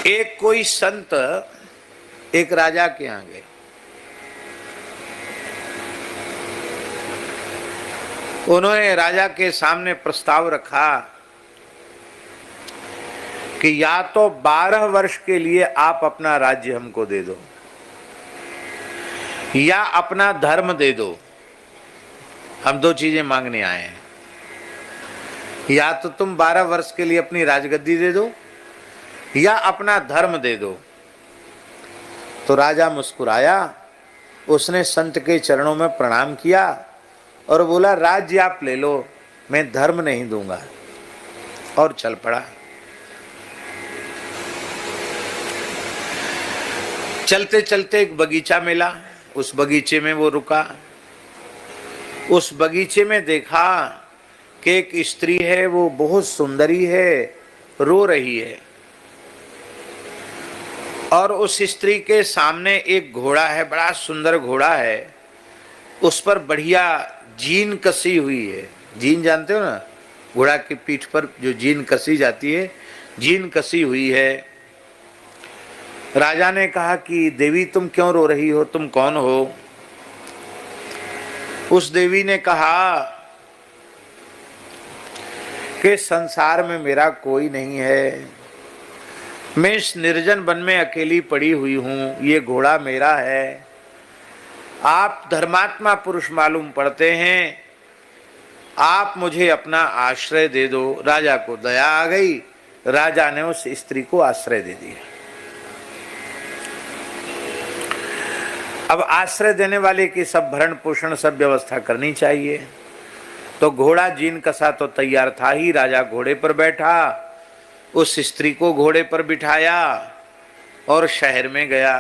एक कोई संत एक राजा के यहाँ गए। उन्होंने राजा के सामने प्रस्ताव रखा कि या तो 12 वर्ष के लिए आप अपना राज्य हमको दे दो या अपना धर्म दे दो। हम दो चीजें मांगने आए हैं, या तो तुम 12 वर्ष के लिए अपनी राजगद्दी दे दो या अपना धर्म दे दो। तो राजा मुस्कुराया, उसने संत के चरणों में प्रणाम किया और बोला, राज्य आप ले लो, मैं धर्म नहीं दूंगा, और चल पड़ा। चलते चलते एक बगीचा मिला, उस बगीचे में वो रुका। उस बगीचे में देखा कि एक स्त्री है, वो बहुत सुंदरी है, रो रही है, और उस स्त्री के सामने एक घोड़ा है, बड़ा सुंदर घोड़ा है, उस पर बढ़िया जीन कसी हुई है। जीन जानते हो ना, घोड़ा की पीठ पर जो जीन कसी जाती है, जीन कसी हुई है। राजा ने कहा कि देवी तुम क्यों रो रही हो, तुम कौन हो? उस देवी ने कहा कि संसार में मेरा कोई नहीं है, मैं इस निर्जन वन में अकेली पड़ी हुई हूं, ये घोड़ा मेरा है। आप धर्मात्मा पुरुष मालूम पड़ते हैं, आप मुझे अपना आश्रय दे दो। राजा को दया आ गई, राजा ने उस स्त्री को आश्रय दे दिया। अब आश्रय देने वाले की सब भरण पोषण सब व्यवस्था करनी चाहिए। तो घोड़ा जीन कसा तो तैयार था ही, राजा घोड़े पर बैठा, उस स्त्री को घोड़े पर बिठाया और शहर में गया।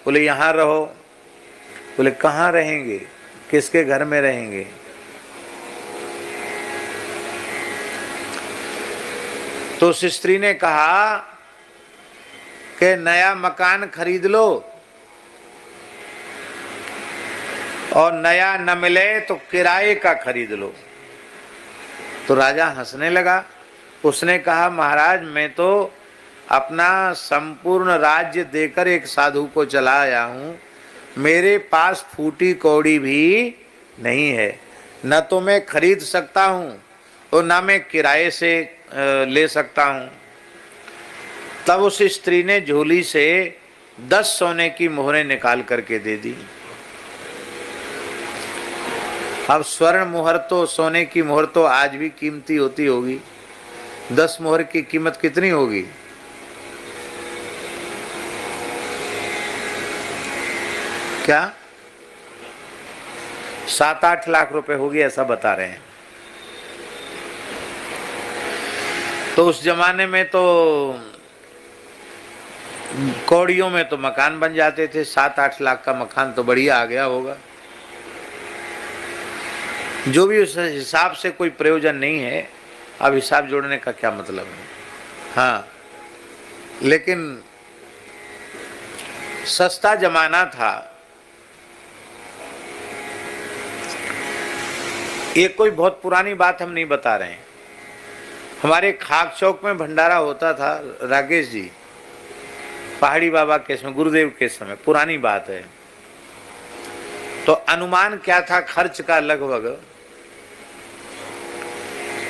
बोले यहाँ रहो। बोले कहाँ रहेंगे, किसके घर में रहेंगे? तो उस स्त्री ने कहा कि नया मकान खरीद लो और नया न मिले तो किराए का खरीद लो। तो राजा हंसने लगा। उसने कहा, महाराज मैं तो अपना संपूर्ण राज्य देकर एक साधु को चला आया हूँ, मेरे पास फूटी कौड़ी भी नहीं है, न तो मैं खरीद सकता हूँ और न मैं किराए से ले सकता हूँ। तब उस स्त्री ने झोली से 10 सोने की मोहरें निकाल करके दे दी। अब स्वर्ण मोहर तो, सोने की मोहर तो आज भी कीमती होती होगी। 10 मोहर की कीमत कितनी होगी? क्या 7-8 लाख रुपए होगी, ऐसा बता रहे हैं। तो उस जमाने में तो कौड़ियों में तो मकान बन जाते थे। 7-8 लाख का मकान तो बढ़िया आ गया होगा। जो भी उस हिसाब से कोई प्रयोजन नहीं है। अब हिसाब जोड़ने का क्या मतलब है? हाँ, लेकिन सस्ता जमाना था। ये कोई बहुत पुरानी बात हम नहीं बता रहे हैं। हमारे खाक चौक में भंडारा होता था, राकेश जी, पहाड़ी बाबा के समय, गुरुदेव के समय, पुरानी बात है। तो अनुमान क्या था खर्च का, लगभग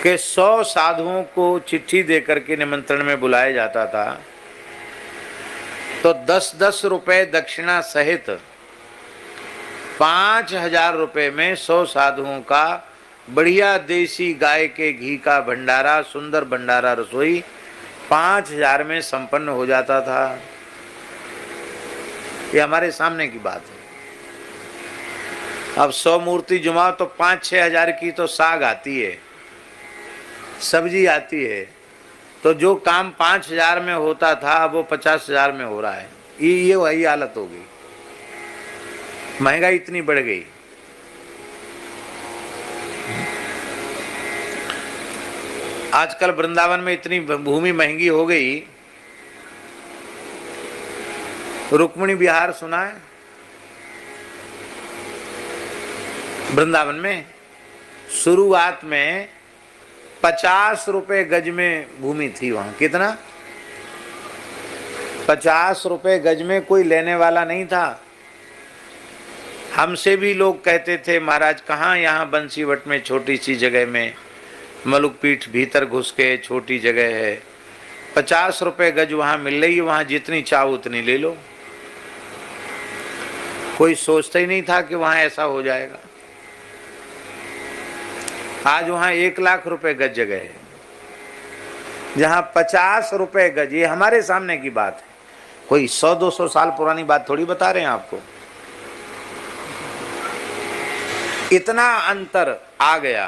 कि 100 साधुओं को चिट्ठी देकर के निमंत्रण में बुलाया जाता था। तो 10-10 रुपए दक्षिणा सहित 5000 रुपए में 100 साधुओं का बढ़िया देसी गाय के घी का भंडारा, सुंदर भंडारा रसोई 5000 में संपन्न हो जाता था। ये हमारे सामने की बात है। अब 100 मूर्ति जुमाओ तो 5-6 हजार की तो साग आती है, सब्जी आती है। तो जो काम 5000 में होता था वो 50,000 में हो रहा है। ये वही हालत हो गई, महंगाई इतनी बढ़ गई। आजकल वृंदावन में इतनी भूमि महंगी हो गई। रुक्मिणी विहार सुना है? वृंदावन में शुरुआत में 50 रुपए गज में भूमि थी। वहां कितना? 50 रुपए गज में कोई लेने वाला नहीं था। हमसे भी लोग कहते थे महाराज कहाँ यहाँ बंसीवट में छोटी सी जगह में, मलुकपीठ भीतर घुस के छोटी जगह है, 50 रुपए गज वहां मिल रही है, वहां जितनी चाहो उतनी ले लो। कोई सोचता ही नहीं था कि वहां ऐसा हो जाएगा। आज वहां 1 लाख रुपए गज जगह है, जहां 50 रुपए गज। ये हमारे सामने की बात है, कोई 100-200 साल पुरानी बात थोड़ी बता रहे हैं आपको। इतना अंतर आ गया।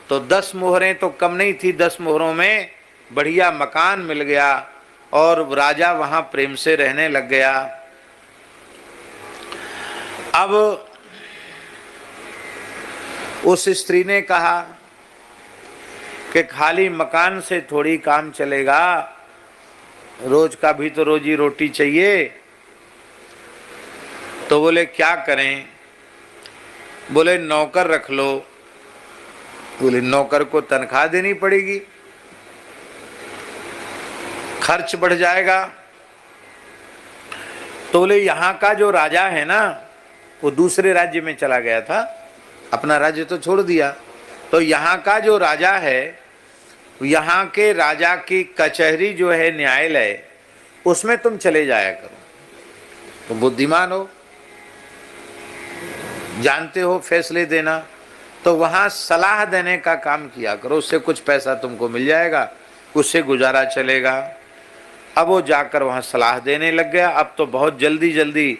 तो 10 मोहरें तो कम नहीं थी, 10 मोहरों में बढ़िया मकान मिल गया और राजा वहां प्रेम से रहने लग गया। अब उस स्त्री ने कहा कि खाली मकान से थोड़ी काम चलेगा, रोज का भी तो रोजी रोटी चाहिए। तो बोले क्या करें? बोले नौकर रख लो। बोले नौकर को तनख्वाह देनी पड़ेगी, खर्च बढ़ जाएगा। तो बोले यहाँ का जो राजा है ना, वो दूसरे राज्य में चला गया था, अपना राज्य तो छोड़ दिया। तो यहाँ का जो राजा है, यहाँ के राजा की कचहरी जो है न्यायालय, उसमें तुम चले जाया करो। तो बुद्धिमान हो, जानते हो फैसले देना, तो वहाँ सलाह देने का काम किया करो, उससे कुछ पैसा तुमको मिल जाएगा, उससे गुजारा चलेगा। अब वो जाकर वहाँ सलाह देने लग गया। अब तो बहुत जल्दी जल्दी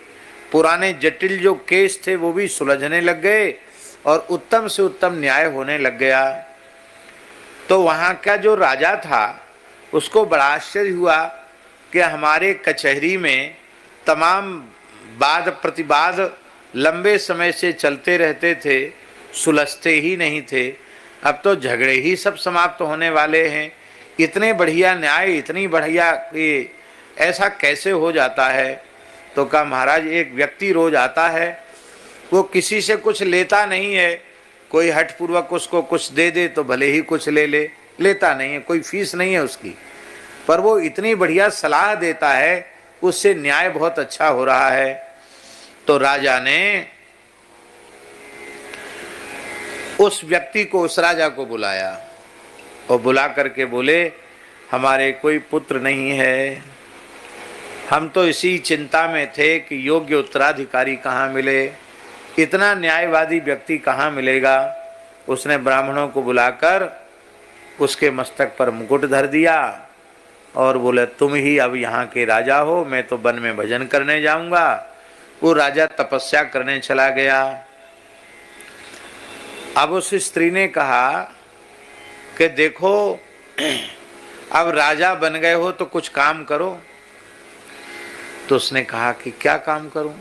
पुराने जटिल जो केस थे वो भी सुलझने लग गए और उत्तम से उत्तम न्याय होने लग गया। तो वहाँ का जो राजा था उसको बड़ा आश्चर्य हुआ कि हमारे कचहरी में तमाम वाद प्रतिवाद लंबे समय से चलते रहते थे, सुलझते ही नहीं थे। अब तो झगड़े ही सब समाप्त होने वाले हैं। इतने बढ़िया न्याय, इतनी बढ़िया, ये ऐसा कैसे हो जाता है? तो कहा महाराज एक व्यक्ति रोज आता है, वो किसी से कुछ लेता नहीं है, कोई हठपूर्वक उसको कुछ दे दे तो भले ही कुछ लेता नहीं है, कोई फीस नहीं है उसकी, पर वो इतनी बढ़िया सलाह देता है, उससे न्याय बहुत अच्छा हो रहा है। तो राजा ने उस व्यक्ति को, उस राजा को बुलाया और बुला करके बोले हमारे कोई पुत्र नहीं है, हम तो इसी चिंता में थे कि योग्य उत्तराधिकारी कहाँ मिले, इतना न्यायवादी व्यक्ति कहाँ मिलेगा। उसने ब्राह्मणों को बुलाकर उसके मस्तक पर मुकुट धर दिया और बोले तुम ही अब यहाँ के राजा हो, मैं तो वन में भजन करने जाऊंगा। वो राजा तपस्या करने चला गया। अब उस स्त्री ने कहा कि देखो अब राजा बन गए हो तो कुछ काम करो। तो उसने कहा कि क्या काम करूं?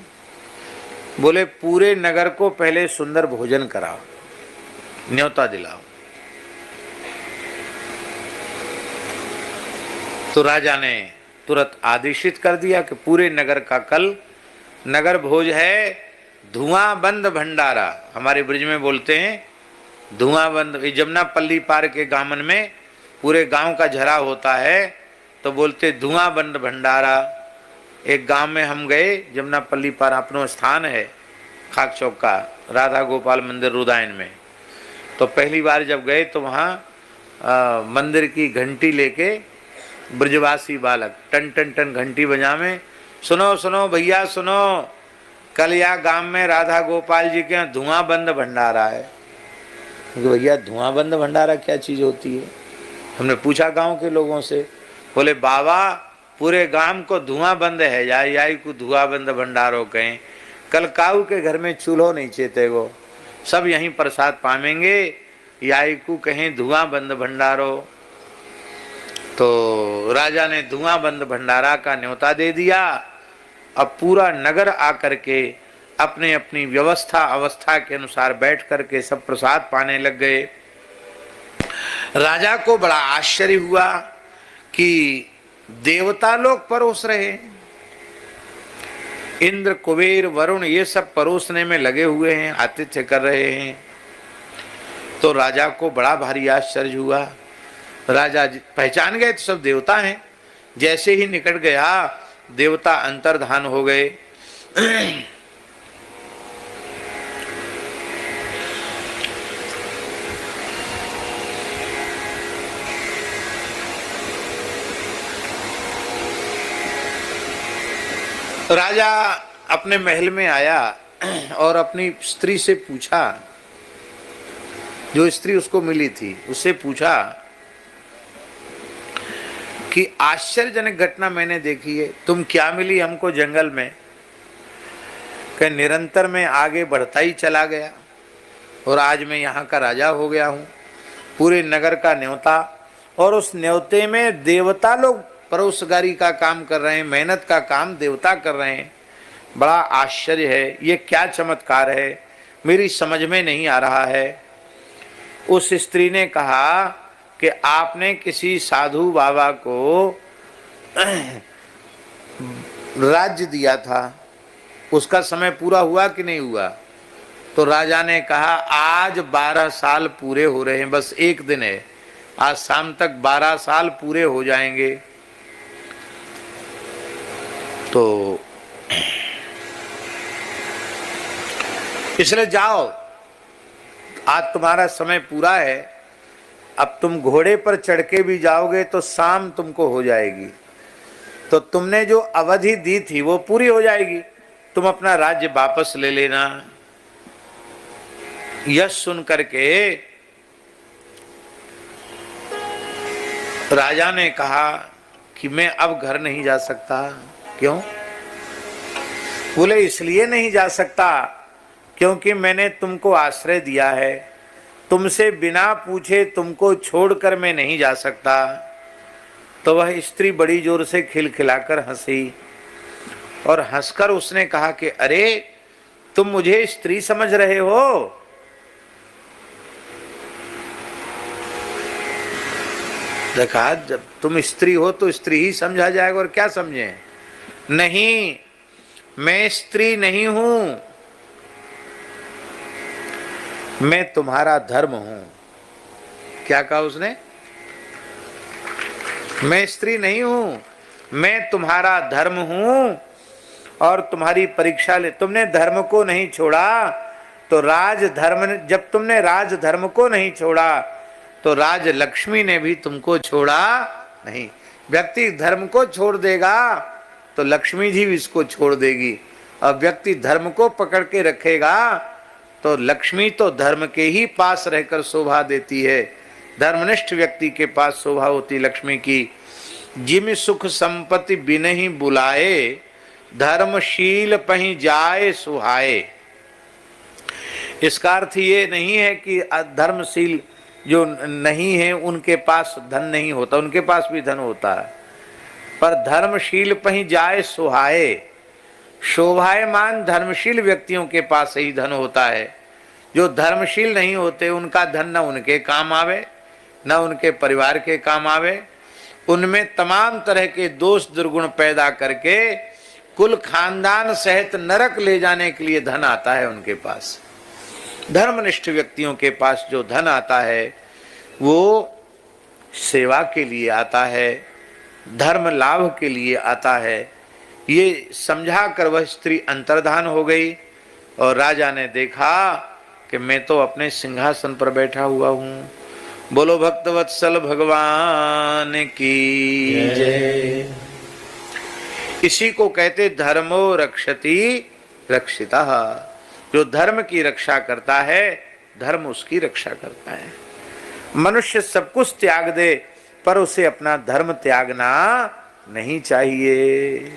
बोले पूरे नगर को पहले सुंदर भोजन कराओ, न्योता दिलाओ। तो राजा ने तुरंत आदेशित कर दिया कि पूरे नगर का कल नगर भोज है, धुआं बंद भंडारा। हमारे ब्रिज में बोलते हैं धुआं बंद। जमुना पल्ली पार के गामन में पूरे गांव का झरा होता है तो बोलते धुआं बंद भंडारा। एक गांव में हम गए, जमुना पल्ली पार अपनो स्थान है खाक चौक का, राधा गोपाल मंदिर रुदायन में। तो पहली बार जब गए तो वहाँ मंदिर की घंटी लेके ब्रजवासी बालक टन टन टन घंटी बजावे, सुनो सुनो भैया सुनो, कल यहाँ गांव में राधा गोपाल जी के यहाँ धुआं बंद भंडारा है। भैया धुआं बंद भंडारा क्या चीज़ होती है? हमने पूछा गांव के लोगों से, बोले बाबा पूरे गांव को धुआं बंद है, याई को धुआं बंद भंडारो कहें। कल काऊ के घर में चूल्हो नहीं चेते गो, सब यहीं प्रसाद पावेंगे, याई को कहें धुआं बंद भंडारो। तो राजा ने धुआं बंद भंडारा का न्योता दे दिया। अब पूरा नगर आकर के अपने अपनी व्यवस्था अवस्था के अनुसार बैठ करके सब प्रसाद पाने लग गए। राजा को बड़ा आश्चर्य हुआ कि देवता लोग परोस रहे, इंद्र कुबेर वरुण ये सब परोसने में लगे हुए हैं, आतिथ्य कर रहे हैं। तो राजा को बड़ा भारी आश्चर्य हुआ। राजा पहचान गए तो सब देवता हैं। जैसे ही निकट गया देवता अंतर्धान हो गए। राजा अपने महल में आया और अपनी स्त्री से पूछा, जो स्त्री उसको मिली थी उससे पूछा कि आश्चर्यजनक घटना मैंने देखी है, तुम क्या मिली हमको जंगल में? कि निरंतर मैं आगे बढ़ता ही चला गया और आज मैं यहाँ का राजा हो गया हूँ, पूरे नगर का न्योता, और उस न्योते में देवता लोग परोसगारी का काम कर रहे हैं, मेहनत का काम देवता कर रहे हैं। बड़ा आश्चर्य है, ये क्या चमत्कार है, मेरी समझ में नहीं आ रहा है। उस स्त्री ने कहा कि आपने किसी साधु बाबा को राज्य दिया था, उसका समय पूरा हुआ कि नहीं हुआ? तो राजा ने कहा आज 12 साल पूरे हो रहे हैं, बस एक दिन है, आज शाम तक 12 साल पूरे हो जाएंगे। तो इसलिए जाओ, आज तुम्हारा समय पूरा है, अब तुम घोड़े पर चढ़ के भी जाओगे तो शाम तुमको हो जाएगी, तो तुमने जो अवधि दी थी वो पूरी हो जाएगी, तुम अपना राज्य वापस ले लेना। यह सुन करके राजा ने कहा कि मैं अब घर नहीं जा सकता। क्यों? बोले इसलिए नहीं जा सकता क्योंकि मैंने तुमको आश्रय दिया है, तुमसे बिना पूछे तुमको छोड़कर मैं नहीं जा सकता। तो वह स्त्री बड़ी जोर से खिलखिलाकर हंसी और हंसकर उसने कहा कि अरे तुम मुझे स्त्री समझ रहे हो? देखा, जब तुम स्त्री हो तो स्त्री ही समझा जाएगा, और क्या समझे? नहीं, मैं स्त्री नहीं हूं, मैं तुम्हारा धर्म हूं। क्या कहा उसने? मैं स्त्री नहीं हूं, मैं तुम्हारा धर्म हूं और तुम्हारी परीक्षा ले। तुमने धर्म को नहीं छोड़ा तो राज धर्म, जब तुमने राज धर्म को नहीं छोड़ा तो राज लक्ष्मी ने भी तुमको छोड़ा नहीं। व्यक्ति धर्म को छोड़ देगा तो लक्ष्मी जी भी इसको छोड़ देगी, और व्यक्ति धर्म को पकड़ के रखेगा तो लक्ष्मी तो धर्म के ही पास रहकर शोभा देती है। धर्मनिष्ठ व्यक्ति के पास शोभा होती लक्ष्मी की। जिम सुख संपत्ति बिनहि बुलाए, धर्मशील पहि जाए सुहाए। इसका अर्थ ये नहीं है कि धर्मशील जो नहीं है उनके पास धन नहीं होता, उनके पास भी धन होता है, पर धर्मशील पहि जाए सुहाए। शोभायमान धर्मशील व्यक्तियों के पास ही धन होता है। जो धर्मशील नहीं होते उनका धन न उनके काम आवे न उनके परिवार के काम आवे, उनमें तमाम तरह के दोष दुर्गुण पैदा करके कुल खानदान सहित नरक ले जाने के लिए धन आता है उनके पास। धर्मनिष्ठ व्यक्तियों के पास जो धन आता है वो सेवा के लिए आता है, धर्म लाभ के लिए आता है। ये समझा कर वह स्त्री अंतर्धान हो गई और राजा ने देखा कि मैं तो अपने सिंहासन पर बैठा हुआ हूँ। बोलो भक्तवत्सल भगवान की जय। इसी को कहते धर्मो रक्षति रक्षिता। जो धर्म की रक्षा करता है धर्म उसकी रक्षा करता है। मनुष्य सब कुछ त्याग दे पर उसे अपना धर्म त्यागना नहीं चाहिए।